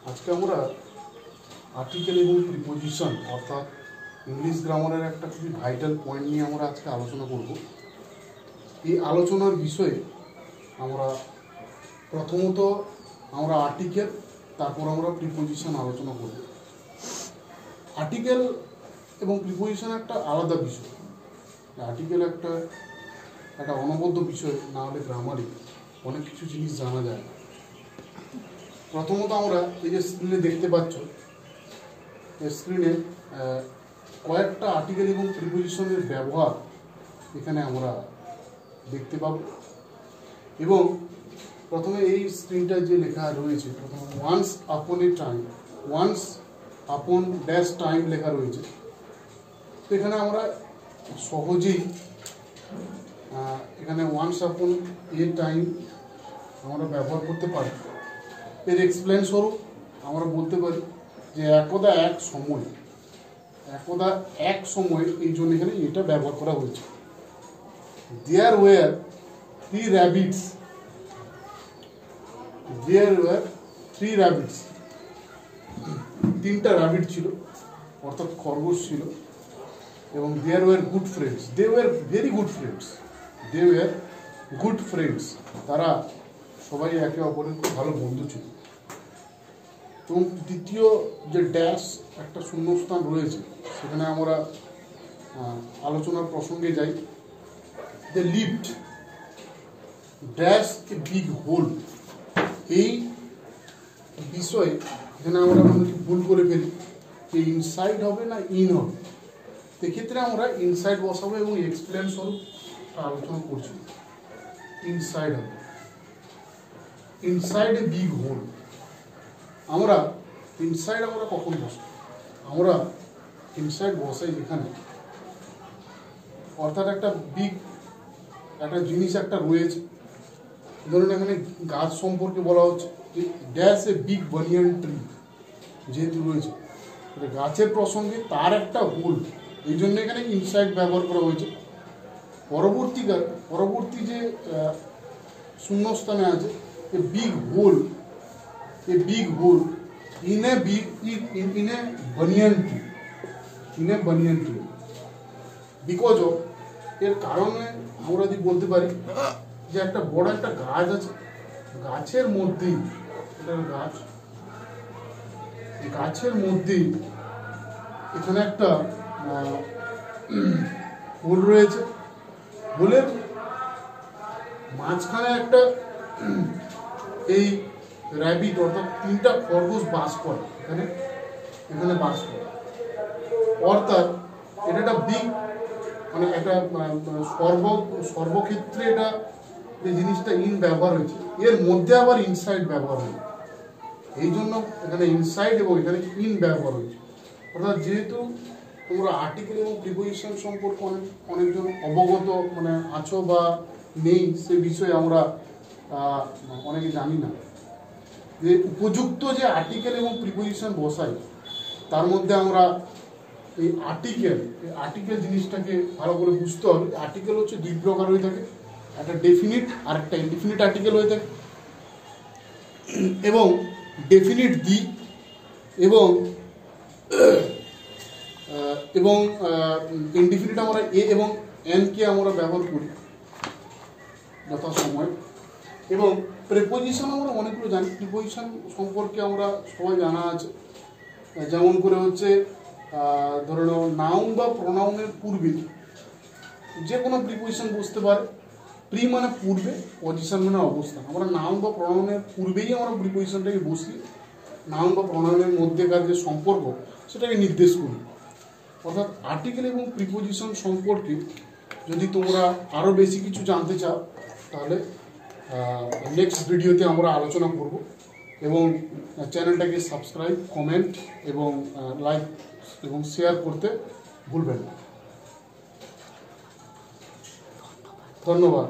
আজকে আমরা আর্টিকেল এবং প্রিপোজিশন অর্থাৎ ইংলিশ গ্রামারের একটা খুবই ভাইটাল পয়েন্ট নিয়ে আমরা আজকে আলোচনা করব। এই আলোচনার বিষয়ে আমরা প্রথমত আমরা আর্টিকেল, তারপর আমরা প্রিপোজিশন আলোচনা করব। আর্টিকেল এবং প্রিপোজিশন একটা আলাদা বিষয়। আর্টিকেল একটা অনবদ্য বিষয়, না হলে গ্রামারে অনেক কিছু জিনিস জানা যায় না। প্রথমত আমরা এই যে স্ক্রিনে দেখতে পাচ্ছ, স্ক্রিনে কয়েকটা আর্টিকেল এবং প্রিপোজিশনের ব্যবহার এখানে আমরা দেখতে পাব। এবং প্রথমে এই স্ক্রিনটা যে লেখা রয়েছে, প্রথমে once upon a time, once upon dash time লেখা রয়েছে। তো এখানে আমরা সহজেই এখানে ওয়ান্স আপন এ টাইম আমরা ব্যবহার করতে পারি। এর এক্সপ্লেন স্বরূপ আমরা বলতে পারি যে একদা এক সময়, এই জন্য এখানে এটা ব্যবহার করা হয়েছে। দেয়ার ওয়ার থ্রি র্যাবিটস, তিনটা র্যাবিট ছিল, অর্থাৎ খরগোশ ছিল। এবং there were good friends, they were very good friends, তারা সবাই একে অপরের খুব ভালো বন্ধু ছিল। এবং দ্বিতীয় যে ড্যাশ একটা শূন্যস্থান রয়েছে, সেখানে আমরা আলোচনার প্রসঙ্গে যাই। They lived dash a big hole, এই বিষয়ে এখানে আমরা ভুল করে ফেলি যে ইনসাইড হবে না ইন হবে। এক্ষেত্রে আমরা ইনসাইড বসাবো এবং এক্সপ্লেন স্বরূপ আলোচনা করছি। ইনসাইড হবে, ইনসাইড এ বিগ হোল। আমরা ইনসাইড আমরা কখন বসাই? আমরা ইনসাইড বসাই যেখানে অর্থাৎ একটা জিনিস একটা রয়েছে। ধরুন এখানে গাছ সম্পর্কে বলা হচ্ছে যে dash a big banyan tree, যেহেতু রয়েছে গাছের প্রসঙ্গে তার একটা হোল, এই জন্য এখানে ইনসাইড ব্যবহার করা হয়েছে। পরবর্তী যে শূন্যস্থানে আছে এ big whole in a banyan tree, because of, এর কারণে আমরা যদি বলতে পারি যে একটা বড় একটা গাছ আছে, গাছের মধ্যেই, এটা গাছের মধ্যেই এখানে একটা হোল রয়েছে। হোলের মাঝখানে একটা এই র্যাবিট অর্থাৎ তিনটা খরগোশ বাস করে, এখানে বাস করে। অর্থাৎ এটা একটা বিগ, মানে একটা সর্বক্ষেত্রে এটা যে জিনিসটা ইন ব্যবহার হয়েছে, এর মধ্যে আবার ইনসাইড ব্যবহার হয়েছে। এই জন্য এখানে ইনসাইড এবং এখানে ইন ব্যবহার হয়েছে। অর্থাৎ যেহেতু তোমরা আর্টিকেল এবং প্রিপোজিশন সম্পর্কে অনেকজন অবগত আছো বা নেই, সে বিষয়ে আমরা অনেকে জানি না যে উপযুক্ত যে আর্টিকেল এবং প্রিপোজিশন বসাই, তার মধ্যে আমরা এই আর্টিকেল জিনিসটাকে ভালো করে বুঝতে হবে। আর্টিকেল হচ্ছে দুই প্রকার হয়ে থাকে, একটা ডেফিনিট আর একটা ইনডিফিনিট আর্টিকেল হয়ে থাকে। এবং ডেফিনিট দি এবং ইনডিফিনিট আমরা এ এবং এনকে আমরা ব্যবহার করি যথাসময়। এবং প্রিপোজিশন আমরা অনেকগুলো জানি, প্রিপোজিশন সম্পর্কে আমরা সবাই জানা আছে। যেমন করে হচ্ছে ধরে নাও নাউন বা প্রোনাউনের পূর্বে যে কোনো প্রিপোজিশন বসতে পারে। প্রি মানে পূর্বে, পজিশন মানে অবস্থান। আমরা নাউন বা প্রোনাউনের পূর্বেই আমরা প্রিপোজিশনটাকে বসিয়ে নাউন বা প্রোনাউনের মধ্যেকার যে সম্পর্ক সেটাকে নির্দেশ করি। অর্থাৎ আর্টিকেল এবং প্রিপোজিশন সম্পর্কে যদি তোমরা আরও বেশি কিছু জানতে চাও, তাহলে নেক্সট ভিডিওতে আমরা আলোচনা করব। এবং চ্যানেলটাকে সাবস্ক্রাইব, কমেন্ট এবং লাইক এবং শেয়ার করতে ভুলবেন না। ধন্যবাদ।